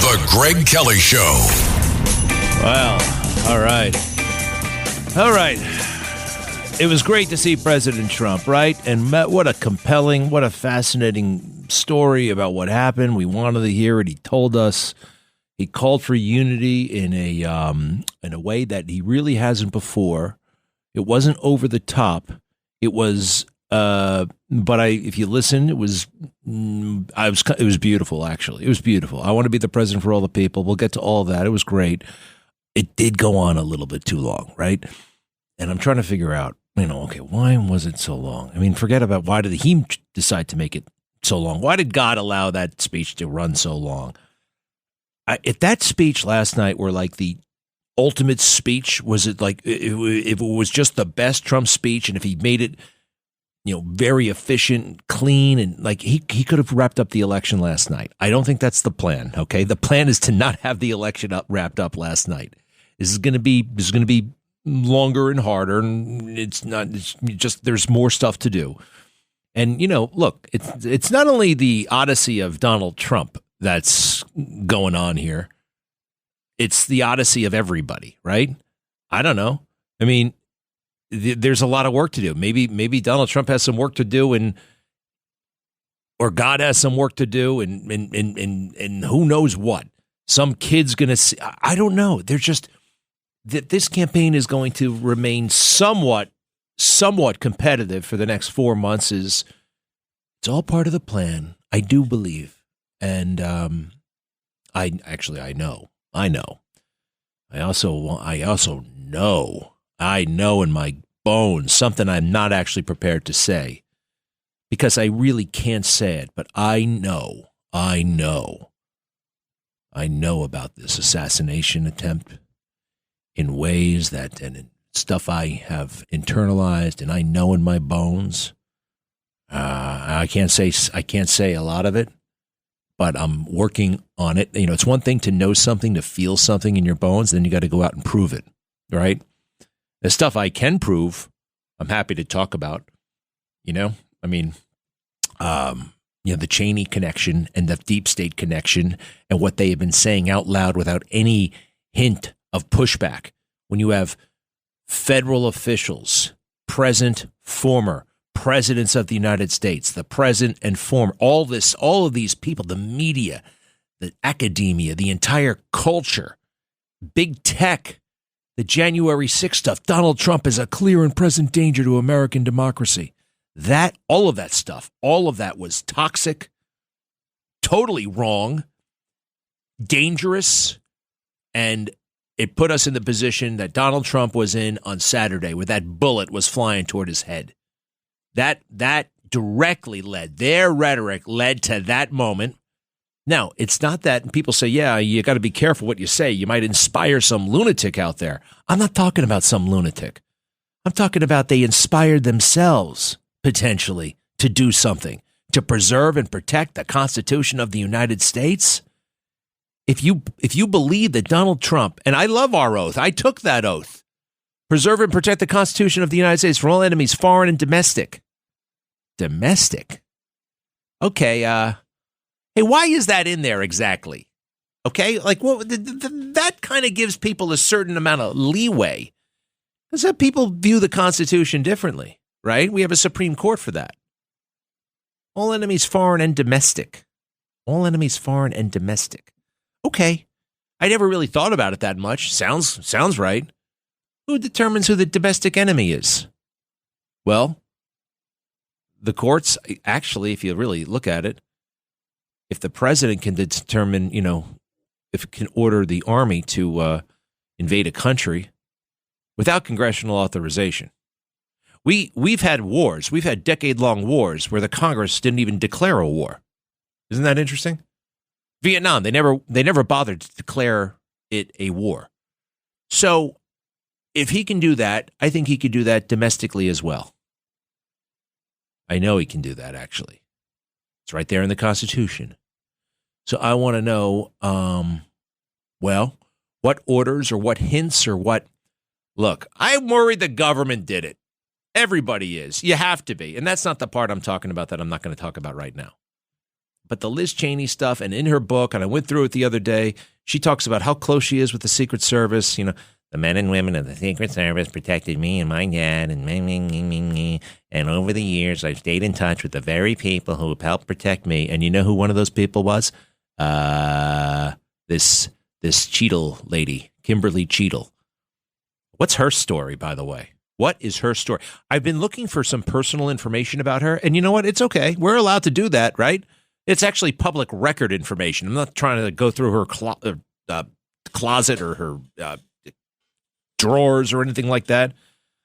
The Greg Kelly Show. Well, all right. All right. It was great to see President Trump, right? And what a compelling, what a fascinating story about what happened. We wanted to hear it. He told us. He called for unity in a way that he really hasn't before. It wasn't over the top. It was, if you listen, it was beautiful. Actually, it was beautiful. I want to be the president for all the people. We'll get to all of that. It was great. It did go on a little bit too long, right? And I'm trying to figure out, okay, why was it so long? I mean, forget about why did he decide to make it so long? Why did God allow that speech to run so long? If that speech last night were like the ultimate speech, was it like if it was just the best Trump speech, and if he made it, very efficient, clean, and like he could have wrapped up the election last night. I don't think that's the plan. Okay, the plan is to not have the election wrapped up last night. This is going to be longer and harder, and it's just there's more stuff to do. And look, it's not only the odyssey of Donald Trump that's going on here. It's the odyssey of everybody, right? I don't know. I mean, there's a lot of work to do. Maybe Donald Trump has some work to do, or God has some work to do, and who knows what. Some kid's going to see. I don't know. They're just that this campaign is going to remain somewhat competitive for the next 4 months. It's all part of the plan. I do believe. And I know. I also know in my bones something I'm not actually prepared to say, because I really can't say it, but I know about this assassination attempt in ways and stuff I have internalized, and I know in my bones. I can't say a lot of it, but I'm working on it. It's one thing to know something, to feel something in your bones, then you got to go out and prove it, right? The stuff I can prove, I'm happy to talk about. The Cheney connection and the deep state connection and what they have been saying out loud without any hint of pushback. When you have federal officials, present, former, presidents of the United States, the present and former, all of these people, the media, the academia, the entire culture, big tech, the January 6th stuff, Donald Trump is a clear and present danger to American democracy. All of that stuff, all of that was toxic, totally wrong, dangerous, and it put us in the position that Donald Trump was in on Saturday, where that bullet was flying toward his head. That directly their rhetoric led to that moment. Now, it's not that people say, yeah, you got to be careful what you say. You might inspire some lunatic out there. I'm not talking about some lunatic. I'm talking about they inspired themselves, potentially, to do something, to preserve and protect the Constitution of the United States. If you believe that Donald Trump, and I love our oath, I took that oath, preserve and protect the Constitution of the United States from all enemies, foreign and domestic. Domestic? Okay, hey, why is that in there exactly? Okay, like that kind of gives people a certain amount of leeway, because people view the Constitution differently, right? We have a Supreme Court for that. All enemies, foreign and domestic. All enemies, foreign and domestic. Okay, I never really thought about it that much. Sounds right. Who determines who the domestic enemy is? Well, the courts, actually, if you really look at it, if the president can determine, if it can order the army to invade a country without congressional authorization. We've had wars. We've had decade-long wars where the Congress didn't even declare a war. Isn't that interesting? Vietnam, they never bothered to declare it a war. So if he can do that, I think he could do that domestically as well. I know he can do that, actually. It's right there in the Constitution. So I want to know, what orders or what hints or what... Look, I'm worried the government did it. Everybody is. You have to be. And that's not the part I'm talking about that I'm not going to talk about right now. But the Liz Cheney stuff, and in her book, and I went through it the other day, she talks about how close she is with the Secret Service. You know, the men and women of the Secret Service protected me and my dad, and over the years, I've stayed in touch with the very people who have helped protect me. And you know who one of those people was? This Cheadle lady, Kimberly Cheadle. What's her story, by the way? What is her story? I've been looking for some personal information about her, and you know what? It's okay. We're allowed to do that, right? It's actually public record information. I'm not trying to go through her closet or her drawers or anything like that.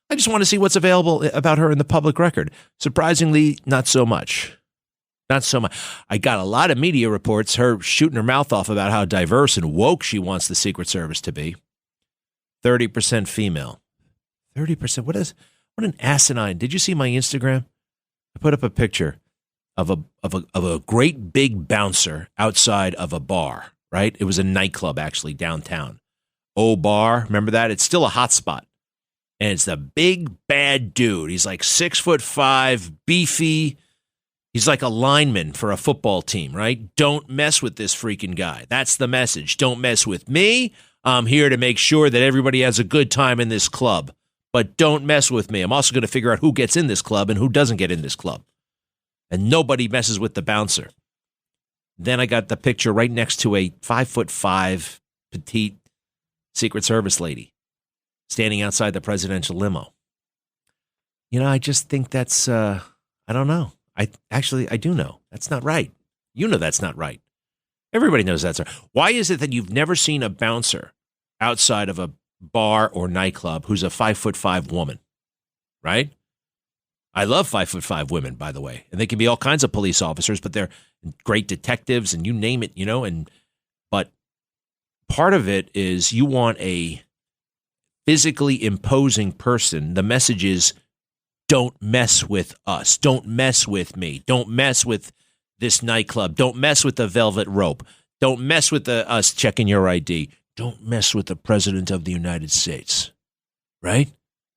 I just want to see what's available about her in the public record. Surprisingly, not so much. Not so much. I got a lot of media reports, her shooting her mouth off about how diverse and woke she wants the Secret Service to be. 30% female. 30%. What an asinine. Did you see my Instagram? I put up a picture of a great big bouncer outside of a bar, right? It was a nightclub actually downtown. Bar, remember that? It's still a hot spot. And it's the big bad dude. He's like 6'5", beefy. He's like a lineman for a football team, right? Don't mess with this freaking guy. That's the message. Don't mess with me. I'm here to make sure that everybody has a good time in this club. But don't mess with me. I'm also going to figure out who gets in this club and who doesn't get in this club. And nobody messes with the bouncer. Then I got the picture right next to a 5'5", petite Secret Service lady standing outside the presidential limo. You know, I just think that's, I don't know. I do know. That's not right. You know that's not right. Everybody knows that's right. Why is it that you've never seen a bouncer outside of a bar or nightclub who's a 5'5" woman, right? I love 5'5" women, by the way, and they can be all kinds of police officers, but they're great detectives and you name it, you know. But part of it is you want a physically imposing person. The message is, don't mess with us. Don't mess with me. Don't mess with this nightclub. Don't mess with the velvet rope. Don't mess with us checking your ID. Don't mess with the president of the United States. Right?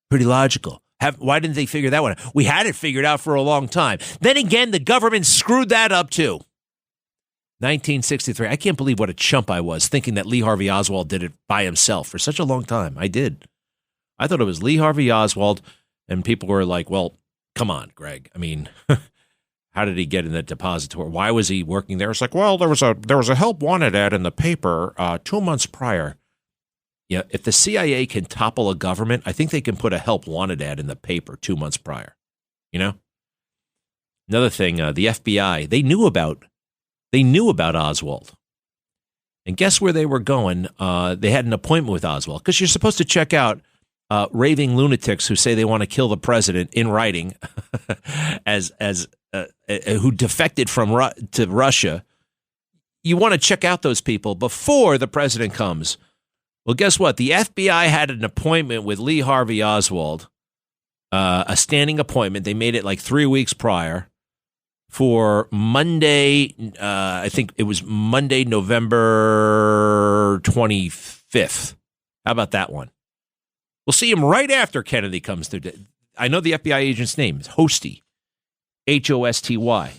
Pretty logical. Why didn't they figure that one out? We had it figured out for a long time. Then again, the government screwed that up too. 1963. I can't believe what a chump I was thinking that Lee Harvey Oswald did it by himself for such a long time. I did. I thought it was Lee Harvey Oswald, and people were like, well, come on, Greg. I mean, how did he get in that depository? Why was he working there? It's like, well, there was a help wanted ad in the paper 2 months prior. Yeah, if the CIA can topple a government, I think they can put a help wanted ad in the paper 2 months prior. You know? Another thing, the FBI, they knew about Oswald. And guess where they were going? They had an appointment with Oswald because you're supposed to check out raving lunatics who say they want to kill the president in writing as who defected to Russia. You want to check out those people before the president comes. Well, guess what? The FBI had an appointment with Lee Harvey Oswald, a standing appointment. They made it like 3 weeks prior for Monday. I think it was Monday, November 25th. How about that one? We'll see him right after Kennedy comes through. I know the FBI agent's name. It's Hosty, Hosty.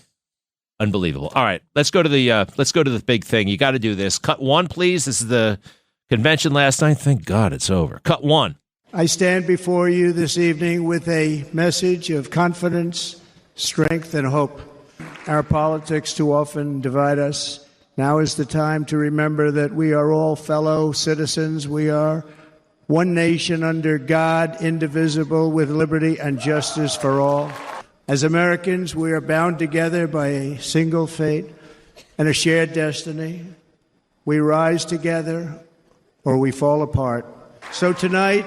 Unbelievable. All right, let's go to the big thing. You got to do this. Cut one, please. This is the convention last night. Thank God it's over. Cut one. I stand before you this evening with a message of confidence, strength, and hope. Our politics too often divide us. Now is the time to remember that we are all fellow citizens. We are one nation under God, indivisible, with liberty and justice for all. As Americans, we are bound together by a single fate and a shared destiny. We rise together or we fall apart. So tonight,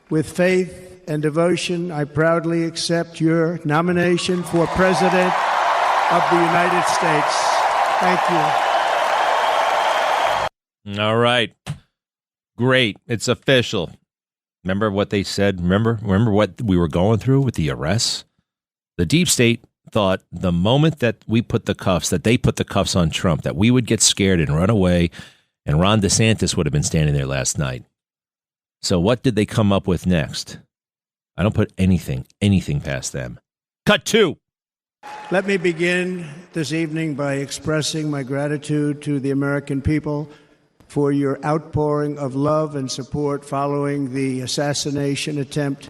with faith and devotion, I proudly accept your nomination for President of the United States. Thank you. All right. Great. It's official. Remember what they said? Remember what we were going through with the arrests? The deep state thought the moment that they put the cuffs on Trump, that we would get scared and run away, and Ron DeSantis would have been standing there last night. So what did they come up with next? I don't put anything past them. Cut two. Let me begin this evening by expressing my gratitude to the American people for your outpouring of love and support following the assassination attempt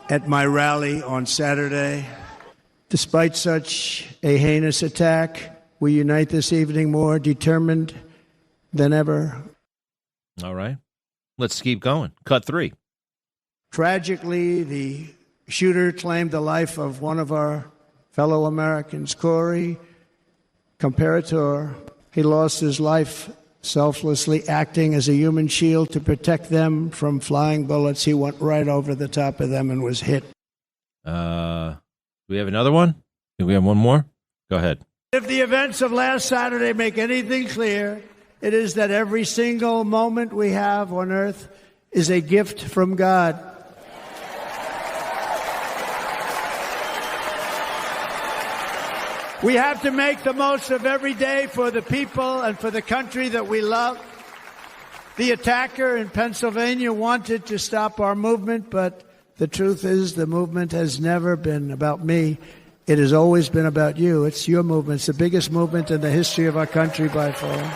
at my rally on Saturday. Despite such a heinous attack, we unite this evening more determined than ever. All right. Let's keep going. Cut 3. Tragically, the shooter claimed the life of one of our fellow Americans, Corey Comparator. He lost his life selflessly acting as a human shield to protect them from flying bullets. He went right over the top of them and was hit. Do we have another one? Do we have one more? Go ahead. If the events of last Saturday make anything clear, it is that every single moment we have on earth is a gift from God. We have to make the most of every day for the people and for the country that we love. The attacker in Pennsylvania wanted to stop our movement, but the truth is the movement has never been about me. It has always been about you. It's your movement. It's the biggest movement in the history of our country by far.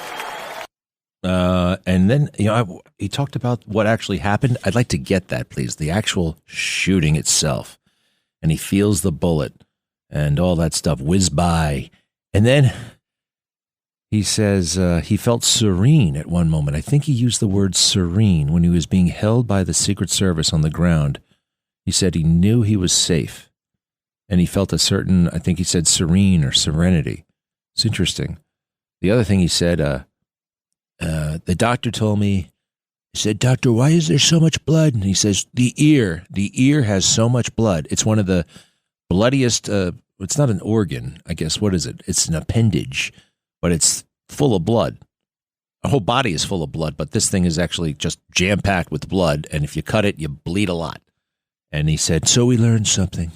And then, he talked about what actually happened. I'd like to get that, please. The actual shooting itself. And he feels the bullet and all that stuff whiz by. And then he says he felt serene at one moment. I think he used the word serene when he was being held by the Secret Service on the ground. He said he knew he was safe. And he felt a certain, I think he said serene or serenity. It's interesting. The other thing he said, the doctor told me, he said, "Doctor, why is there so much blood?" And he says, the ear has so much blood. It's one of the bloodiest, it's not an organ, I guess. What is it? It's an appendage, but it's full of blood. The whole body is full of blood, but this thing is actually just jam-packed with blood, and if you cut it, you bleed a lot. And he said, so we learned something.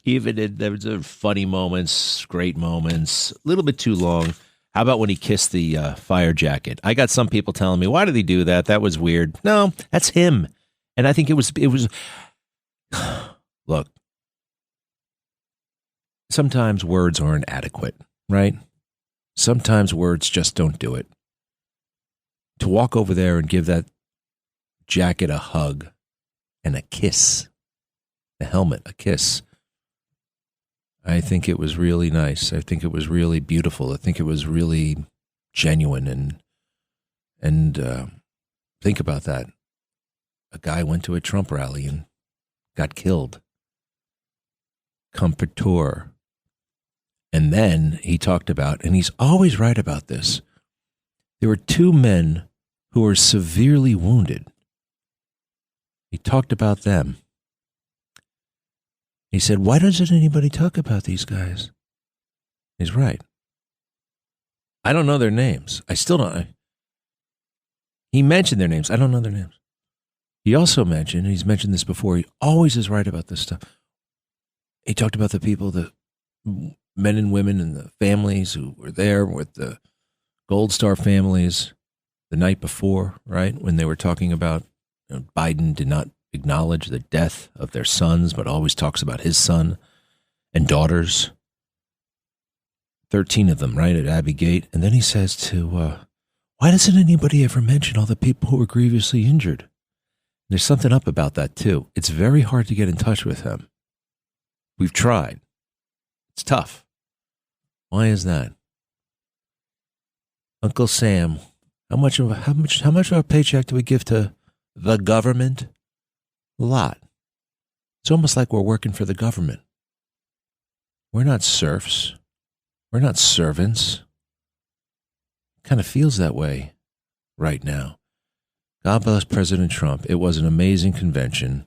There was funny moments, great moments, a little bit too long. How about when he kissed the fire jacket? I got some people telling me, why did he do that? That was weird. No, that's him. And I think it was, look, sometimes words aren't adequate, right? Sometimes words just don't do it. To walk over there and give that jacket a hug and a kiss, the helmet, a kiss, I think it was really nice. I think it was really beautiful. I think it was really genuine. And think about that. A guy went to a Trump rally and got killed. Comforteur. And then he talked about, and he's always right about this, there were 2 men who were severely wounded. He talked about them. He said, why doesn't anybody talk about these guys? He's right. I don't know their names. I still don't. He mentioned their names. I don't know their names. He also mentioned, and he's mentioned this before, he always is right about this stuff. He talked about the people, the men and women and the families who were there with the Gold Star families the night before, right? When they were talking about, Biden did not acknowledge the death of their sons, but always talks about his son and daughters. 13 of them, right, at Abbey Gate. And then he says why doesn't anybody ever mention all the people who were grievously injured? There's something up about that, too. It's very hard to get in touch with him. We've tried. It's tough. Why is that? Uncle Sam, how much of our paycheck do we give to the government? A lot. It's almost like we're working for the government. We're not serfs. We're not servants. Kind of feels that way right now. God bless President Trump. It was an amazing convention.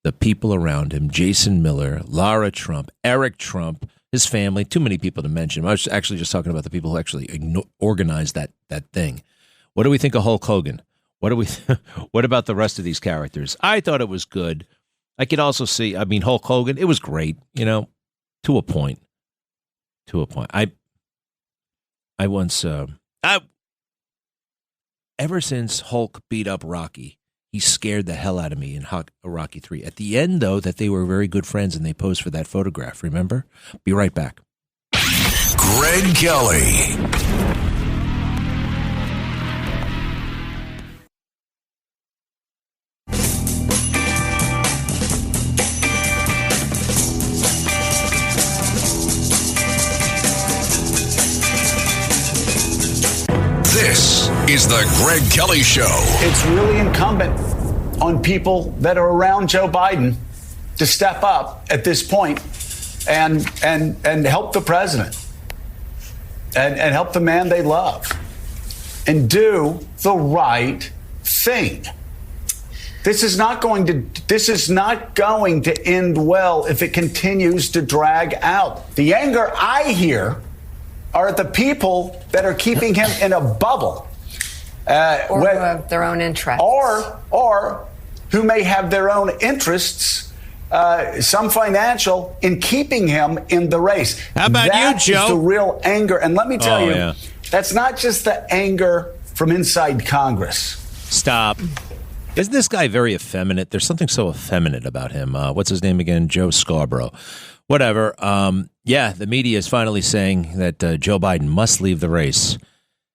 The people around him, Jason Miller, Lara Trump, Eric Trump, his family, too many people to mention. I was actually just talking about the people who actually organized that thing. What do we think of Hulk Hogan? What about the rest of these characters? I thought it was good. I could also see, Hulk Hogan, it was great, to a point. I once, ever since Hulk beat up Rocky, He scared the hell out of me in Rocky 3. At the end, though, that they were very good friends and they posed for that photograph. Remember? Be right back. Greg Kelly. This is the Greg Kelly Show. It's really incumbent on people that are around Joe Biden to step up at this point and help the president and help the man they love and do the right thing. This is not going to end well if it continues to drag out. The anger I hear are the people that are keeping him in a bubble. Or who have their own interests. Or who may have their own interests, some financial, in keeping him in the race. How about you, Joe? That is the real anger. And let me tell you, that's not just the anger from inside Congress. Stop. Isn't this guy very effeminate? There's something so effeminate about him. What's his name again? Joe Scarborough. Whatever. The media is finally saying that Joe Biden must leave the race.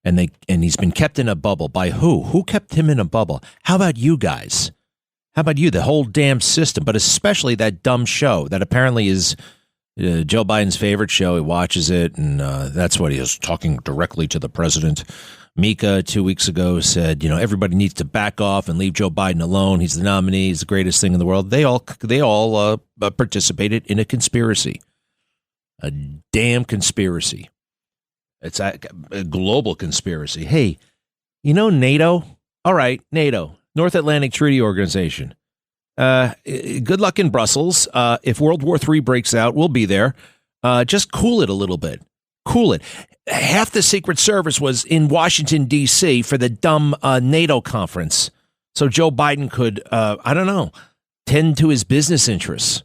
And he's been kept in a bubble. By who? Who kept him in a bubble? How about you guys? How about you? The whole damn system, but especially that dumb show that apparently is Joe Biden's favorite show. He watches it, and that's what he is, talking directly to the president. Mika 2 weeks ago said, everybody needs to back off and leave Joe Biden alone. He's the nominee. He's the greatest thing in the world. They all participated in a conspiracy, a damn conspiracy. It's a global conspiracy. Hey, NATO? All right, NATO, North Atlantic Treaty Organization. Good luck in Brussels. If World War III breaks out, we'll be there. Just cool it a little bit. Cool it. Half the Secret Service was in Washington, D.C. for the dumb NATO conference. So Joe Biden could, tend to his business interests.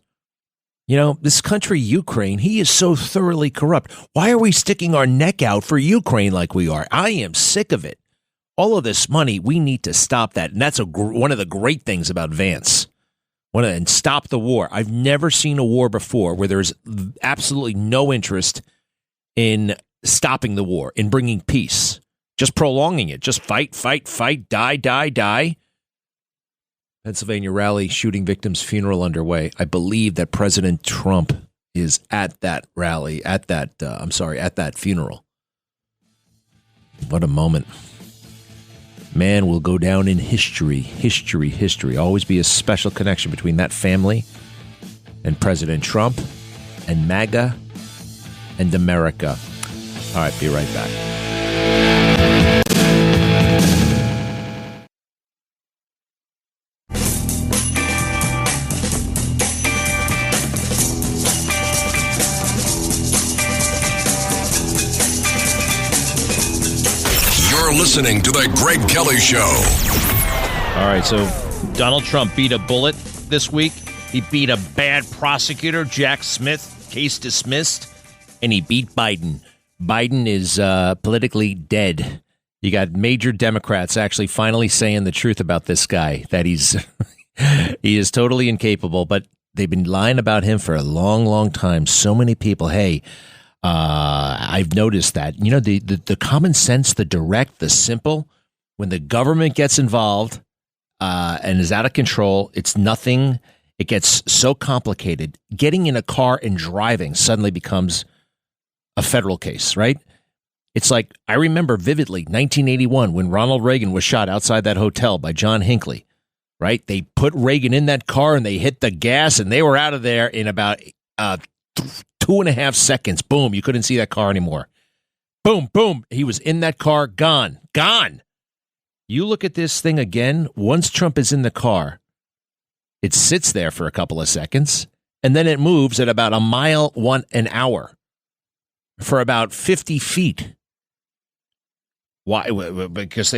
This country, Ukraine, he is so thoroughly corrupt. Why are we sticking our neck out for Ukraine like we are? I am sick of it. All of this money, we need to stop that. And that's one of the great things about Vance. And stop the war. I've never seen a war before where there's absolutely no interest in stopping the war, in bringing peace, just prolonging it. Just fight, die. Pennsylvania rally, shooting victims, funeral underway. I believe that President Trump is at that rally, at that funeral. What a moment. Man will go down in history. History. Always be a special connection between that family and President Trump and MAGA and America. All right, be right back. You're listening to the Greg Kelly Show. All right, so Donald Trump beat a bullet this week. He beat a bad prosecutor, Jack Smith, case dismissed, and he beat Biden. Biden is politically dead. You got major Democrats actually finally saying the truth about this guy, that he is totally incapable, but they've been lying about him for a long, long time. So many people, I've noticed that, the common sense, the direct, the simple, when the government gets involved and is out of control, it's nothing. It gets so complicated. Getting in a car and driving suddenly becomes a federal case, right? It's like, I remember vividly 1981 when Ronald Reagan was shot outside that hotel by John Hinckley, right? They put Reagan in that car and they hit the gas and they were out of there in about 2.5 seconds. Boom. You couldn't see that car anymore. Boom, boom. He was in that car, gone. You look at this thing again. Once Trump is in the car, it sits there for a couple of seconds and then it moves at about a mile an hour. For about 50 feet. Why? Because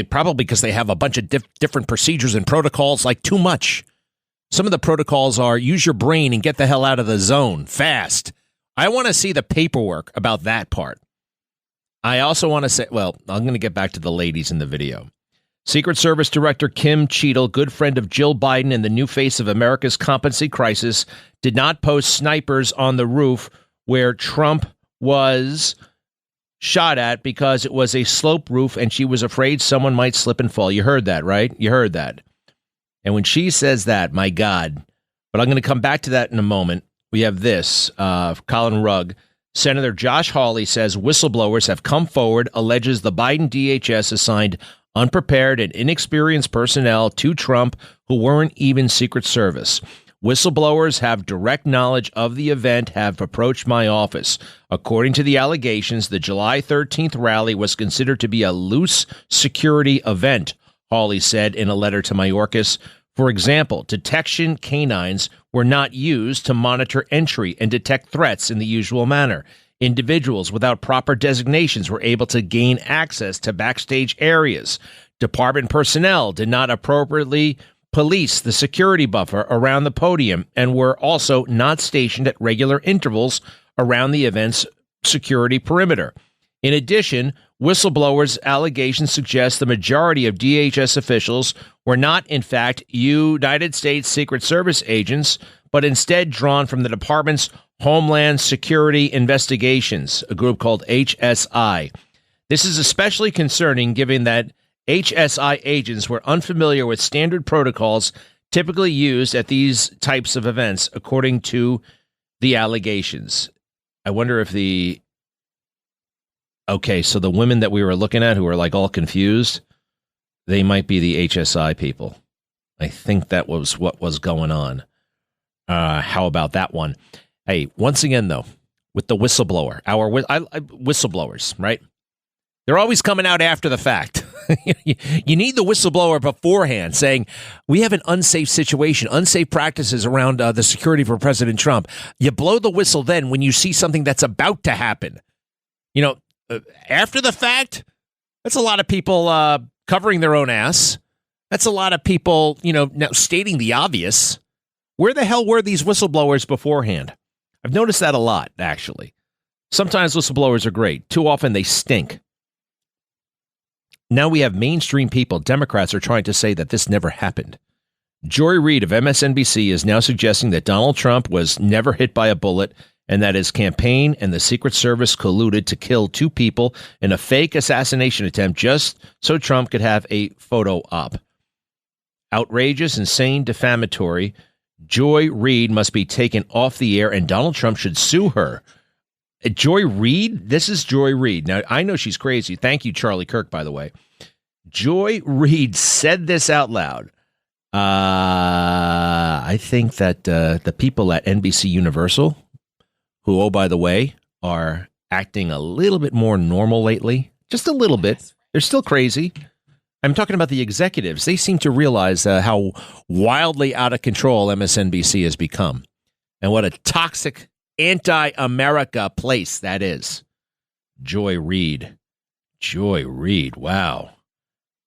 they have a bunch of different procedures and protocols, like too much. Some of the protocols are use your brain and get the hell out of the zone fast. I want to see the paperwork about that part. I also want to say, I'm going to get back to the ladies in the video. Secret Service Director Kim Cheadle, good friend of Jill Biden and the new face of America's competency crisis, did not post snipers on the roof where Trump was shot at because it was a slope roof and she was afraid someone might slip and fall. You heard that, right? You heard that. And when she says that, my God, but I'm going to come back to that in a moment. We have this, Colin Rugg. Senator Josh Hawley says whistleblowers have come forward, alleges the Biden DHS assigned unprepared and inexperienced personnel to Trump who weren't even Secret Service. Whistleblowers have direct knowledge of the event, have approached my office. According to the allegations, the July 13th rally was considered to be a loose security event, Hawley said in a letter to Mayorkas. For example, detection canines were not used to monitor entry and detect threats in the usual manner. Individuals without proper designations were able to gain access to backstage areas. Department personnel did not appropriately police the security buffer around the podium and were also not stationed at regular intervals around the event's security perimeter. In addition, whistleblowers' allegations suggest the majority of DHS officials were not, in fact, United States Secret Service agents, but instead drawn from the department's Homeland Security Investigations, a group called HSI. This is especially concerning given that HSI agents were unfamiliar with standard protocols typically used at these types of events, according to the allegations. I wonder if okay, so the women that we were looking at who were like all confused, they might be the HSI people. I think that was what was going on. How about that one? Hey, once again, though, with the whistleblower, whistleblowers, right? They're always coming out after the fact. You need the whistleblower beforehand saying, we have an unsafe situation, unsafe practices around the security for President Trump. You blow the whistle then when you see something that's about to happen. You know, after the fact, that's a lot of people covering their own ass. That's a lot of people, now stating the obvious. Where the hell were these whistleblowers beforehand? I've noticed that a lot, actually. Sometimes whistleblowers are great. Too often they stink. Now we have mainstream people. Democrats are trying to say that this never happened. Joy Reid of MSNBC is now suggesting that Donald Trump was never hit by a bullet and that his campaign and the Secret Service colluded to kill two people in a fake assassination attempt just so Trump could have a photo op. Outrageous, insane, defamatory. Joy Reid must be taken off the air and Donald Trump should sue her. Joy Reid? This is Joy Reid. Now, I know she's crazy. Thank you, Charlie Kirk, by the way. Joy Reid said this out loud. I think that the people at NBC Universal, who, oh, by the way, are acting a little bit more normal lately, just a little bit. They're still crazy. I'm talking about the executives. They seem to realize how wildly out of control MSNBC has become and what a toxic anti-America place that is. Joy Reid. Joy Reid. Wow.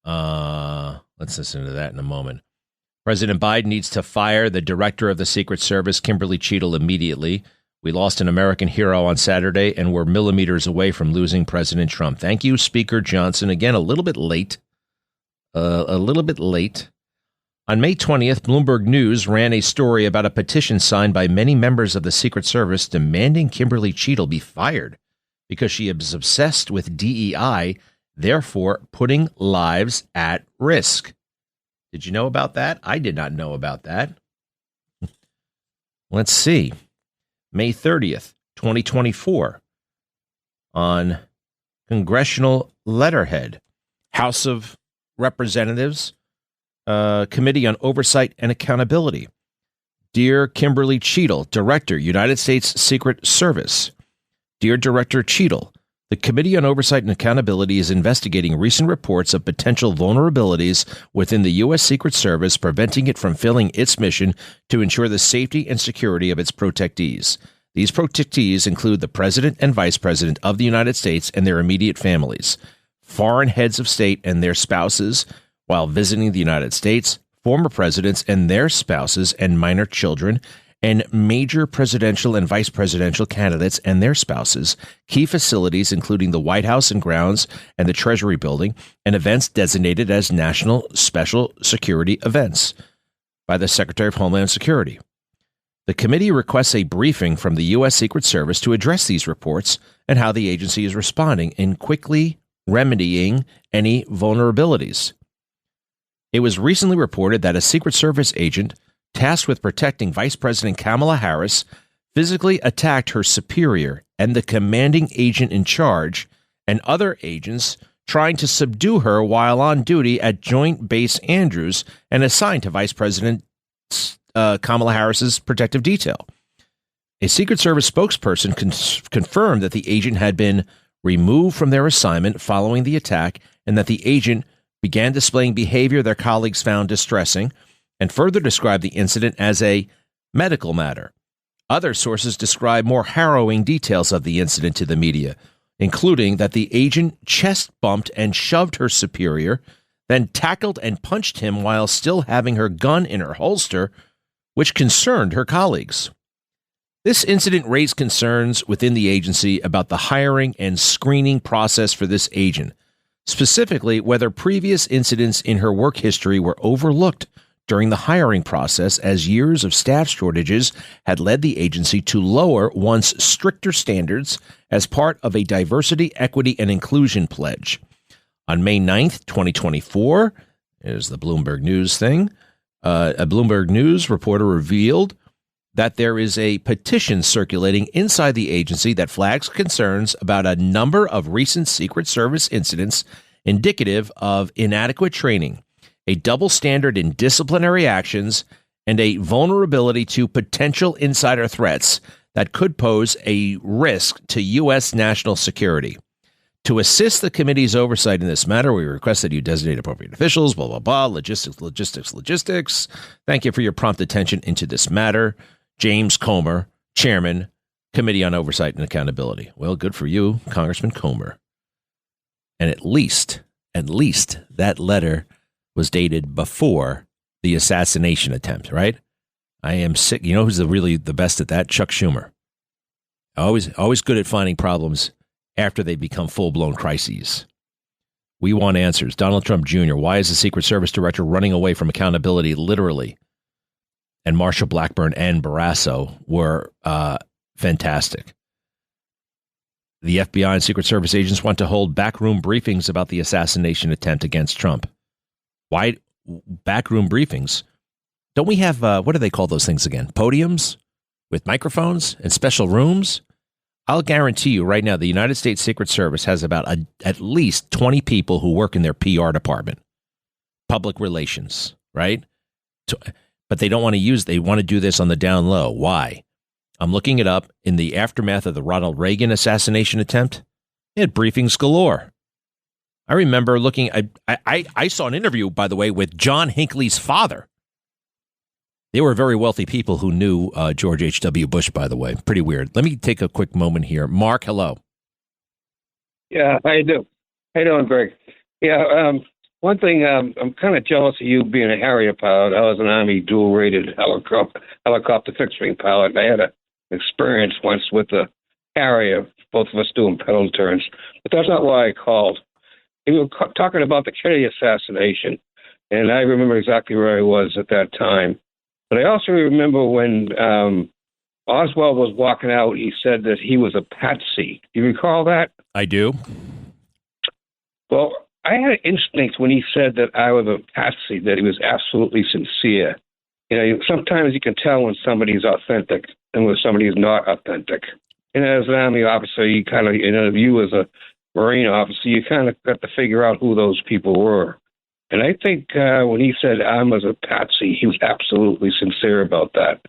Let's listen to that in a moment. President Biden needs to fire the director of the Secret Service, Kimberly Cheadle, immediately. We lost an American hero on Saturday, and we're millimeters away from losing President Trump. Thank you, Speaker Johnson. Again, a little bit late. On May 20th, Bloomberg News ran a story about a petition signed by many members of the Secret Service demanding Kimberly Cheadle be fired because she is obsessed with DEI, therefore putting lives at risk. Did you know about that? I did not know about that. Let's see. May 30th, 2024, on Congressional Letterhead, House of Representatives, Committee on Oversight and Accountability. Dear Kimberly Cheadle, Director, United States Secret Service. Dear Director Cheadle, the Committee on Oversight and Accountability is investigating recent reports of potential vulnerabilities within the U.S. Secret Service, preventing it from fulfilling its mission to ensure the safety and security of its protectees. These protectees include the President and Vice President of the United States and their immediate families, foreign heads of state and their spouses while visiting the United States, former presidents and their spouses and minor children, and major presidential and vice presidential candidates and their spouses, key facilities including the White House and grounds and the Treasury building, and events designated as national special security events by the Secretary of Homeland Security. The committee requests a briefing from the U.S. Secret Service to address these reports and how the agency is responding in quickly remedying any vulnerabilities. It was recently reported that a Secret Service agent tasked with protecting Vice President Kamala Harris physically attacked her superior and the commanding agent in charge and other agents trying to subdue her while on duty at Joint Base Andrews and assigned to Vice President Kamala Harris's protective detail. A Secret Service spokesperson confirmed that the agent had been removed from their assignment following the attack and that the agent began displaying behavior their colleagues found distressing, and further described the incident as a medical matter. Other sources describe more harrowing details of the incident to the media, including that the agent chest bumped and shoved her superior, then tackled and punched him while still having her gun in her holster, which concerned her colleagues. This incident raised concerns within the agency about the hiring and screening process for this agent, specifically whether previous incidents in her work history were overlooked during the hiring process, as years of staff shortages had led the agency to lower once stricter standards as part of a diversity, equity, and inclusion pledge. On May 9th, 2024, there's the Bloomberg News thing, a Bloomberg News reporter revealed that there is a petition circulating inside the agency that flags concerns about a number of recent Secret Service incidents indicative of inadequate training, a double standard in disciplinary actions, and a vulnerability to potential insider threats that could pose a risk to U.S. national security. To assist the committee's oversight in this matter, we request that you designate appropriate officials, blah, blah, blah, logistics. Thank you for your prompt attention into this matter. James Comer, Chairman, Committee on Oversight and Accountability. Well, good for you, Congressman Comer. And at least that letter was dated before the assassination attempt, right? I am sick. You know who's really the best at that? Chuck Schumer. Always good at finding problems after they become full-blown crises. We want answers. Donald Trump Jr., why is the Secret Service director running away from accountability literally? And Marsha Blackburn and Barrasso were fantastic. The FBI and Secret Service agents want to hold backroom briefings about the assassination attempt against Trump. Why backroom briefings? Don't we have, what do they call those things again? Podiums with microphones and special rooms? I'll guarantee you right now, the United States Secret Service has about at least 20 people who work in their PR department, public relations, right? But they don't want to they want to do this on the down low. Why? I'm looking it up. In the aftermath of the Ronald Reagan assassination attempt, they had briefings galore. I remember looking, I saw an interview, by the way, with John Hinckley's father. They were very wealthy people who knew George H.W. Bush, by the way. Pretty weird. Let me take a quick moment here. Mark, hello. Yeah, how you doing? How you doing, Greg? Yeah, one thing, I'm kind of jealous of you being a Harrier pilot. I was an Army dual-rated helicopter fixed-wing pilot. I had an experience once with the Harrier, both of us doing pedal turns. But that's not why I called. You were talking about the Kennedy assassination, and I remember exactly where I was at that time. But I also remember when Oswald was walking out, he said that he was a patsy. Do you recall that? I do. Well, I had an instinct when he said that I was a patsy, that he was absolutely sincere. You know, sometimes you can tell when somebody's authentic and when somebody's not authentic. And as an Army officer, you kind of, you as a Marine officer, you kind of got to figure out who those people were. And I think when he said I was a patsy, he was absolutely sincere about that.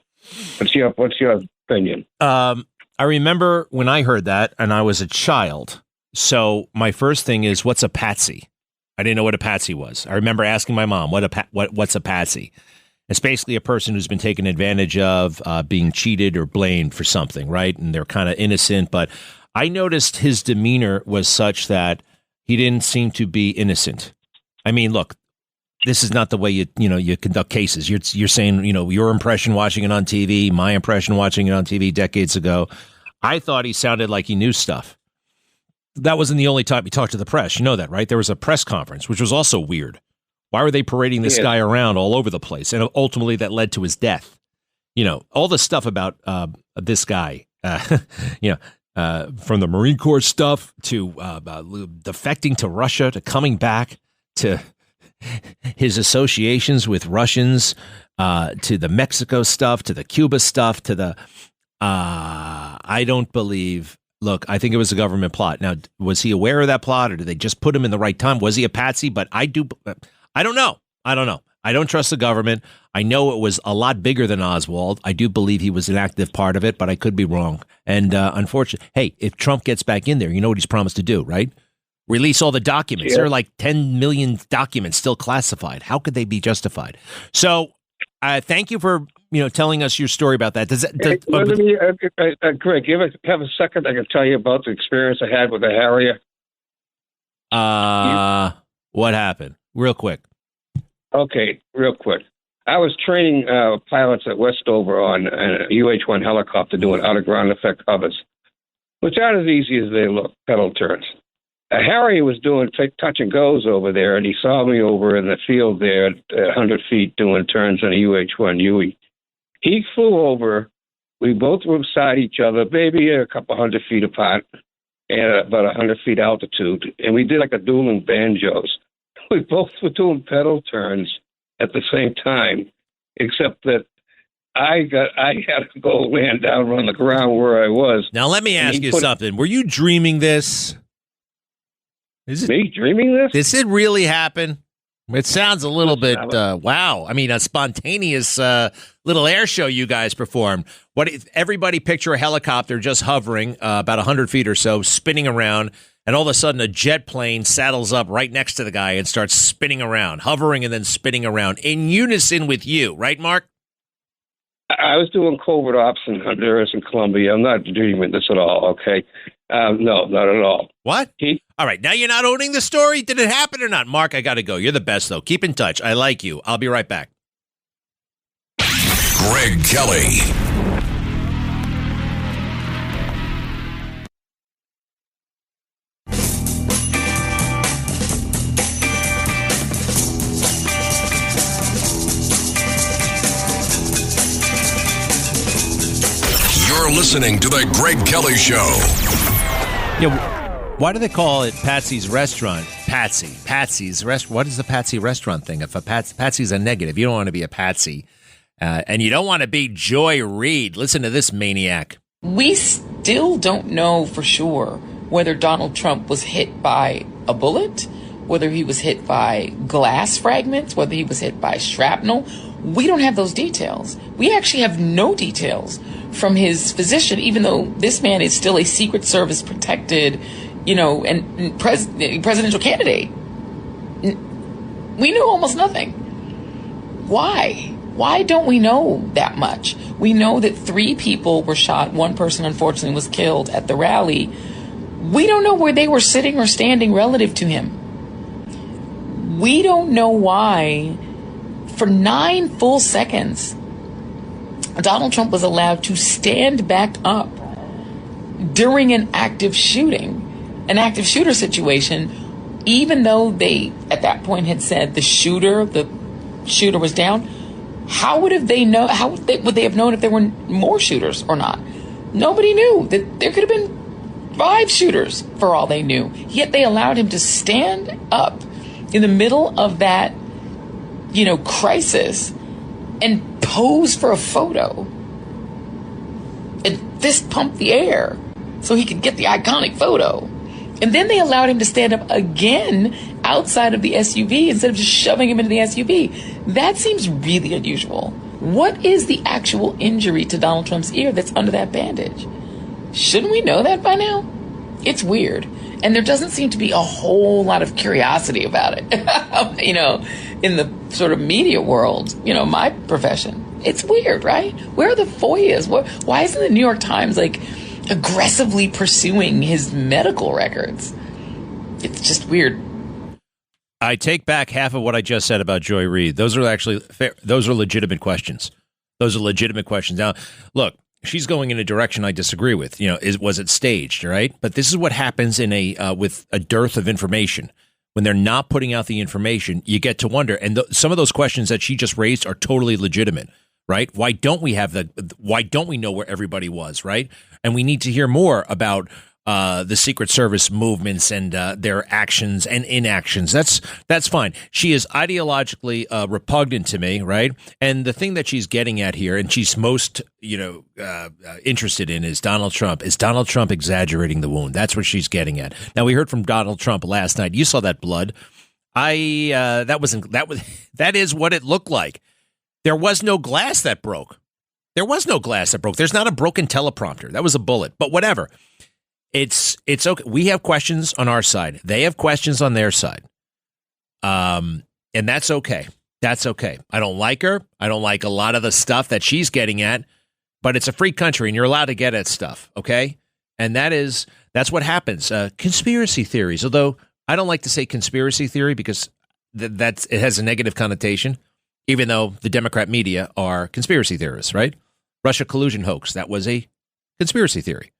What's your opinion? I remember when I heard that, and I was a child. So my first thing is, what's a patsy? I didn't know what a patsy was. I remember asking my mom, what's a patsy? It's basically a person who's been taken advantage of, being cheated or blamed for something, right? And they're kind of innocent. But I noticed his demeanor was such that he didn't seem to be innocent. I mean, look, this is not the way you conduct cases. You're saying, your impression watching it on TV, my impression watching it on TV decades ago. I thought he sounded like he knew stuff. That wasn't the only time he talked to the press. You know that, right? There was a press conference, which was also weird. Why were they parading this guy around all over the place? And ultimately that led to his death. All the stuff about this guy, from the Marine Corps stuff to defecting to Russia to coming back to his associations with Russians, to the Mexico stuff, to the Cuba stuff, to the I don't believe. Look, I think it was a government plot. Now, was he aware of that plot, or did they just put him in the right time? Was he a patsy? But I don't know. I don't trust the government. I know it was a lot bigger than Oswald. I do believe he was an active part of it, but I could be wrong. And unfortunately, hey, if Trump gets back in there, you know what he's promised to do, right? Release all the documents. There are like 10 million documents still classified. How could they be justified? So thank you for telling us your story about that. Greg, have a second? I can tell you about the experience I had with the Harrier. What happened? Real quick. Okay, real quick. I was training pilots at Westover on a UH-1 helicopter doing out-of-ground effect hovers, which aren't as easy as they look, pedal turns. Harry was doing touch and goes over there, and he saw me over in the field there at 100 feet doing turns on a UH-1 Huey. He flew over. We both were beside each other, maybe a couple hundred feet apart, and about 100 feet altitude, and we did like a dueling banjos. We both were doing pedal turns at the same time, except that I had to go land down on the ground where I was. Now, let me ask you something. Were you dreaming this? Me dreaming this? Does it really happen? It sounds a little bit, wow. I mean, a spontaneous little air show you guys performed. Everybody picture a helicopter just hovering about 100 feet or so, spinning around, and all of a sudden a jet plane saddles up right next to the guy and starts spinning around, hovering and then spinning around in unison with you. Right, Mark? I was doing covert ops in Honduras and Colombia. I'm not dreaming this at all, okay? No, not at all. What? All right, now you're not owning the story? Did it happen or not? Mark, I got to go. You're the best, though. Keep in touch. I like you. I'll be right back. Greg Kelly. You're listening to The Greg Kelly Show. Yeah, why do they call it Patsy's Restaurant? Patsy's Restaurant. What is the Patsy Restaurant thing? If a Patsy's a negative, you don't want to be a Patsy. And you don't want to be Joy Reid. Listen to this maniac. We still don't know for sure whether Donald Trump was hit by a bullet, whether he was hit by glass fragments, whether he was hit by shrapnel. We don't have those details. We actually have no details from his physician, even though this man is still a Secret Service protected, and presidential candidate. We knew almost nothing. Why? Why don't we know that much? We know that 3 people were shot. 1 person, unfortunately, was killed at the rally. We don't know where they were sitting or standing relative to him. We don't know why, for 9 full seconds, Donald Trump was allowed to stand back up during an active shooter situation, even though they, at that point, had said the shooter was down. How would they have known if there were more shooters or not? Nobody knew. That there could have been 5 shooters for all they knew. Yet they allowed him to stand up in the middle of that, crisis and pose for a photo and fist pump the air so he could get the iconic photo. And then they allowed him to stand up again outside of the SUV instead of just shoving him into the SUV. That seems really unusual. What is the actual injury to Donald Trump's ear that's under that bandage? Shouldn't we know that by now? It's weird. And there doesn't seem to be a whole lot of curiosity about it, in the sort of media world, my profession. It's weird, right? Where are the FOIAs? Why isn't the New York Times aggressively pursuing his medical records? It's just weird. I take back half of what I just said about Joy Reid. Those are actually fair. Those are legitimate questions. Now, look, she's going in a direction I disagree with. Was it staged, right? But this is what happens with a dearth of information. When they're not putting out the information, you get to wonder. And some of those questions that she just raised are totally legitimate, right? Why don't we know where everybody was, right? And we need to hear more about the Secret Service movements and their actions and inactions. That's fine. She is ideologically repugnant to me, right? And the thing that she's getting at here, and she's most interested in, is Donald Trump. Is Donald Trump exaggerating the wound? That's what she's getting at. Now, we heard from Donald Trump last night. You saw that blood. That is what it looked like. There was no glass that broke. There's not a broken teleprompter. That was a bullet. But whatever. It's okay. We have questions on our side. They have questions on their side. And that's okay. That's okay. I don't like her. I don't like a lot of the stuff that she's getting at, but it's a free country and you're allowed to get at stuff. Okay. And that's what happens. Conspiracy theories, although I don't like to say conspiracy theory because it has a negative connotation, even though the Democrat media are conspiracy theorists, right? Russia collusion hoax. That was a conspiracy theory.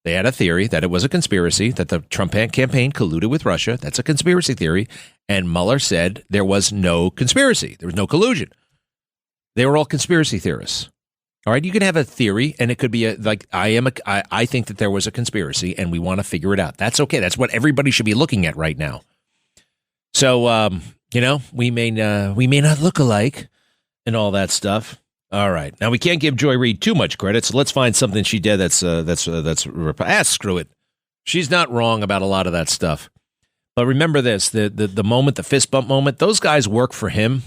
They had a theory that it was a conspiracy, that the Trump campaign colluded with Russia. That's a conspiracy theory. And Mueller said there was no conspiracy. There was no collusion. They were all conspiracy theorists. All right. You can have a theory and it could be I think that there was a conspiracy and we want to figure it out. That's okay. That's what everybody should be looking at right now. So, we may not look alike and all that stuff. All right. Now, we can't give Joy Reid too much credit, so let's find something she did that's screw it. She's not wrong about a lot of that stuff. But remember this, the moment, the fist bump moment, those guys work for him.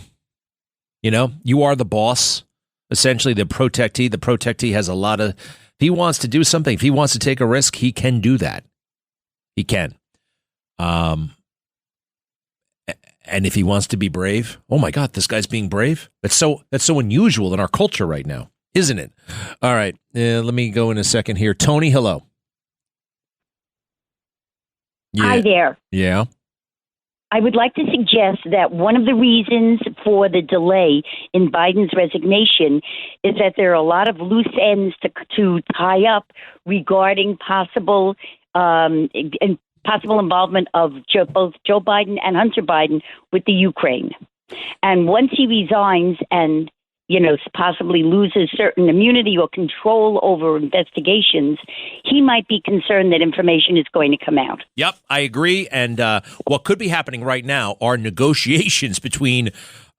You are the boss, essentially the protectee. The protectee has if he wants to do something, if he wants to take a risk, he can do that. He can. And if he wants to be brave, oh my God, this guy's being brave. That's so unusual in our culture right now, isn't it? All right, let me go in a second here. Tony, hello. Yeah. Hi there. Yeah. I would like to suggest that one of the reasons for the delay in Biden's resignation is that there are a lot of loose ends to tie up regarding possible involvement of both Joe Biden and Hunter Biden with the Ukraine. And once he resigns and, possibly loses certain immunity or control over investigations, he might be concerned that information is going to come out. Yep, I agree. And what could be happening right now are negotiations between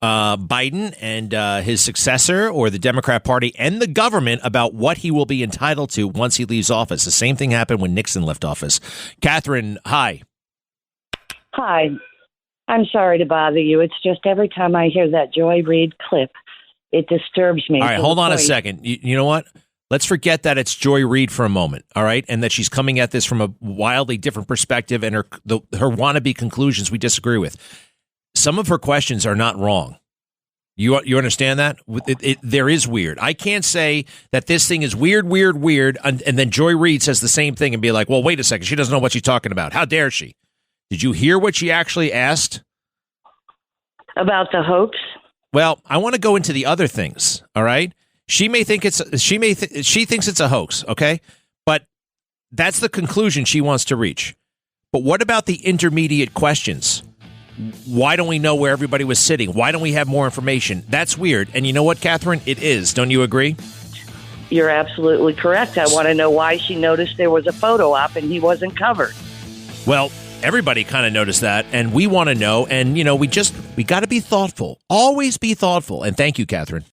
Biden and his successor or the Democrat Party and the government about what he will be entitled to once he leaves office. The same thing happened when Nixon left office. Catherine, hi. Hi. I'm sorry to bother you. It's just every time I hear that Joy Reid clip, it disturbs me. All right, hold on a second. You know what? Let's forget that it's Joy Reid for a moment, all right? And that she's coming at this from a wildly different perspective and her wannabe conclusions we disagree with. Some of her questions are not wrong. You understand that? There is weird. I can't say that this thing is weird, and then Joy Reid says the same thing and be like, well, wait a second. She doesn't know what she's talking about. How dare she? Did you hear what she actually asked? About the hoax? Well, I want to go into the other things, all right? She thinks it's a hoax, okay? But that's the conclusion she wants to reach. But what about the intermediate questions? Why don't we know where everybody was sitting? Why don't we have more information? That's weird. And you know what, Catherine? It is. Don't you agree? You're absolutely correct. I want to know why she noticed there was a photo op and he wasn't covered. Well, everybody kind of noticed that, and we want to know. And, we got to be thoughtful. Always be thoughtful. And thank you, Catherine.